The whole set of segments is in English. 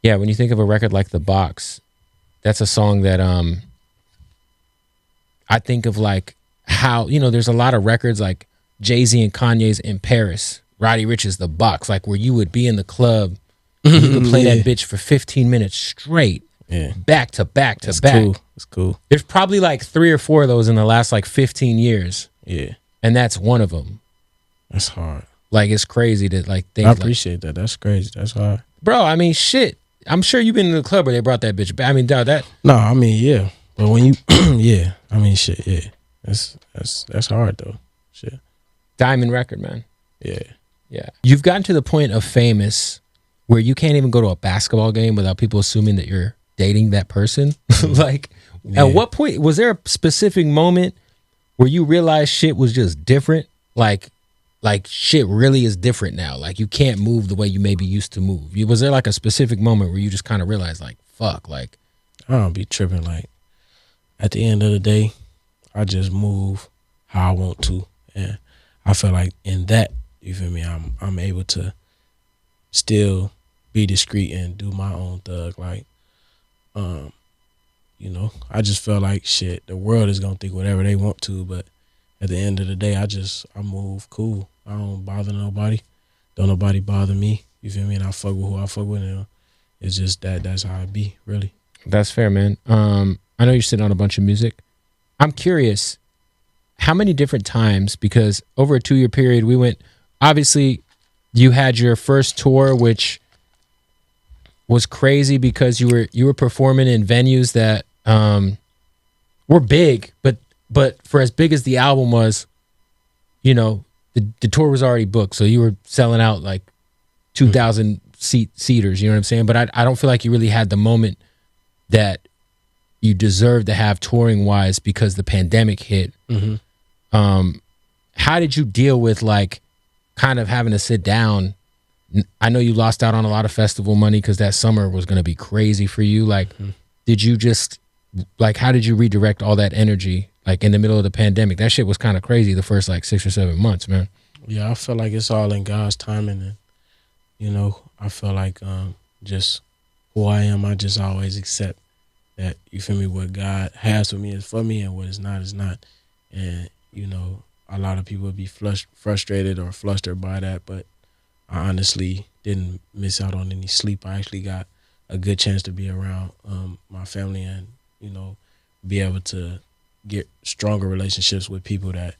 Yeah, when you think of a record like The Box, that's a song that I think of like how, there's a lot of records like Jay-Z and Kanye's In Paris, Roddy Ricch's The Box, like where you would be in the club and you could play that bitch for 15 minutes straight, back to back to back. Cool. That's cool. There's probably like 3 or 4 of those in the last like 15 years. Yeah. And that's one of them. That's hard. Like, it's crazy to like think. I appreciate that. That's crazy. That's hard. Bro, I mean, shit. I'm sure you've been in the club where they brought that bitch back. I mean, dog, that. No, I mean, yeah. But when you, yeah. I mean, shit, yeah. That's hard, though. Shit. Diamond record, man. Yeah. Yeah. You've gotten to the point of famous where you can't even go to a basketball game without people assuming that you're dating that person. Like, at what point, was there a specific moment where you realized shit was just different? Like shit really is different now. Like, you can't move the way you maybe used to move. Was there like a specific moment where you just kind of realized, like, fuck, like. I don't be tripping. Like, at the end of the day, I just move how I want to. And I feel like in that, you feel me, I'm able to still be discreet and do my own thug. Like, I just feel like shit, the world is gonna think whatever they want to, but at the end of the day, I move cool. I don't bother nobody. Don't nobody bother me. You feel me? And I fuck with who I fuck with. And it's just that's how it be, really. That's fair, man. I know you're sitting on a bunch of music. I'm curious, how many different times, because over a 2-year period, we went, obviously, you had your first tour, which was crazy because you were performing in venues that were big, but for as big as the album was, the tour was already booked, so you were selling out like 2,000 seaters, you know what I'm saying? But I don't feel like you really had the moment that you deserve to have touring wise because the pandemic hit. How did you deal with like kind of having to sit down? I know you lost out on a lot of festival money because that summer was going to be crazy for you. Like, did you just like, how did you redirect all that energy like in the middle of the pandemic? That shit was kind of crazy the first like 6 or 7 months, man. Yeah, I feel like it's all in God's timing. And, I feel like just who I am, I just always accept that, you feel me, what God has for me is for me and what is not is not. And, a lot of people would be frustrated or flustered by that, but I honestly didn't miss out on any sleep. I actually got a good chance to be around my family and, be able to get stronger relationships with people that,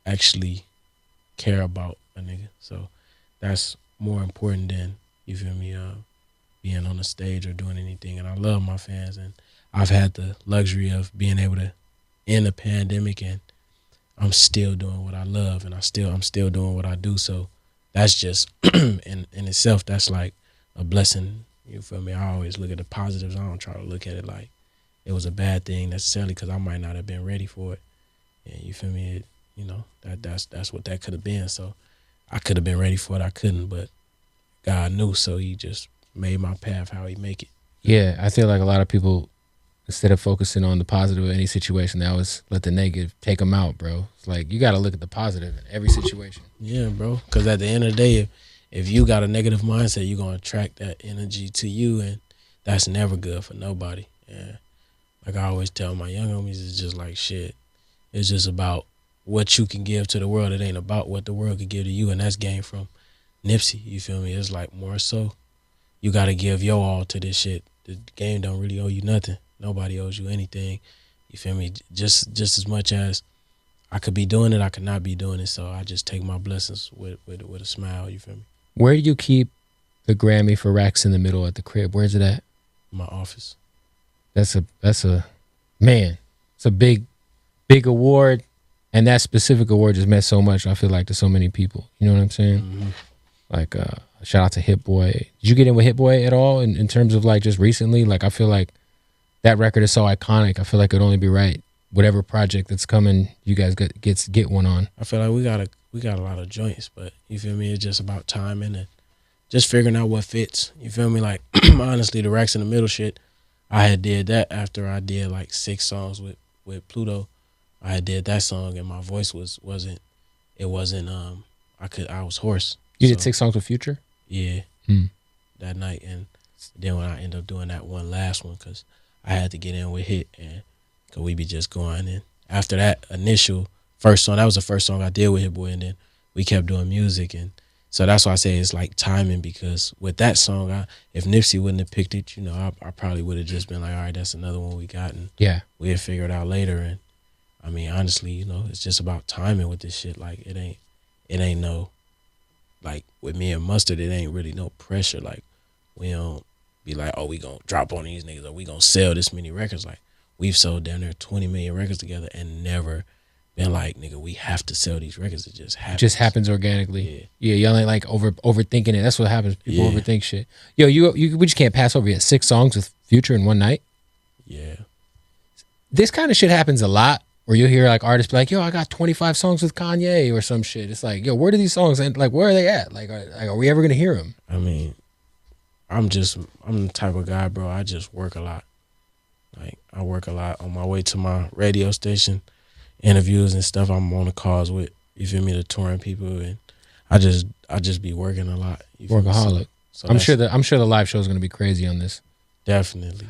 actually care about a nigga. So that's more important than, you feel me, being on the stage or doing anything. And I love my fans, and I've had the luxury of being able to end a pandemic, and I'm still doing what I love, and I'm still doing what I do. So that's just in itself, that's like a blessing. You feel me? I always look at the positives. I don't try to look at it like it was a bad thing necessarily, because I might not have been ready for it. And you feel me? That's what that could have been. So I could have been ready for it. I couldn't, but God knew, so he just made my path how he make it. Yeah, I feel like a lot of people, instead of focusing on the positive of any situation, they always let the negative take them out, bro. It's like, you got to look at the positive in every situation. Yeah, bro. Because at the end of the day, if you got a negative mindset, you're going to attract that energy to you, and that's never good for nobody. And like I always tell my young homies, it's just like, shit, it's just about what you can give to the world. It ain't about what the world can give to you, and that's game from Nipsey, you feel me? It's like more so, you got to give your all to this shit. The game don't really owe you nothing. Nobody owes you anything. You feel me? Just as much as I could be doing it, I could not be doing it. So I just take my blessings with a smile. You feel me? Where do you keep the Grammy for Racks in the Middle at the crib? Where's it at? My office. That's a man. It's a big award, and that specific award just meant so much. I feel like to so many people. You know what I'm saying? Like shout out to Hit Boy. Did you get in with Hit Boy at all in terms of like just recently? Like I feel like that record is so iconic. I feel like it'd only be right. Whatever project that's coming, you guys get one on. I feel like we got a lot of joints, but you feel me? It's just about timing and just figuring out what fits. You feel me? Like honestly, the Racks in the Middle shit, I had did that after I did like 6 songs with Pluto. I had did that song and my voice wasn't I was hoarse. You did 6 songs with Future? Yeah. That night, and Then when I end up doing that one last one, because I had to get in with Hit, and because we be just going. And after that initial first song, that was the first song I did with Hit Boy, and then we kept doing music. And so that's why I say it's like timing, because with that song, if Nipsey wouldn't have picked it, you know, I probably would have just been like, all right, that's another one we got, and we'd figure it out later. And I mean, honestly, you know, it's just about timing with this shit. Like it ain't no, like with me and Mustard, it ain't really no pressure. Like we don't be like, oh, we gonna drop on these niggas, or we gonna sell this many records. Like we've sold down there 20 million records together and never been like, nigga, we have to sell these records. It just happens. It just happens organically. Yeah, y'all ain't like overthinking it. That's what happens. People overthink shit. Yo, we just can't pass over yet 6 songs with Future in one night. Yeah. This kind of shit happens a lot, where you'll hear like artists be like, yo, I got 25 songs with Kanye or some shit. It's like, yo, where do these songs end? Like, where are they at? Like, are we ever gonna hear them? I mean, I'm the type of guy, bro, I just work a lot. Like I work a lot on my way to my radio station, interviews and stuff. I'm on the calls with, you feel me, the touring people, and I just be working a lot. Workaholic. So I'm sure the live show is gonna be crazy on this. Definitely.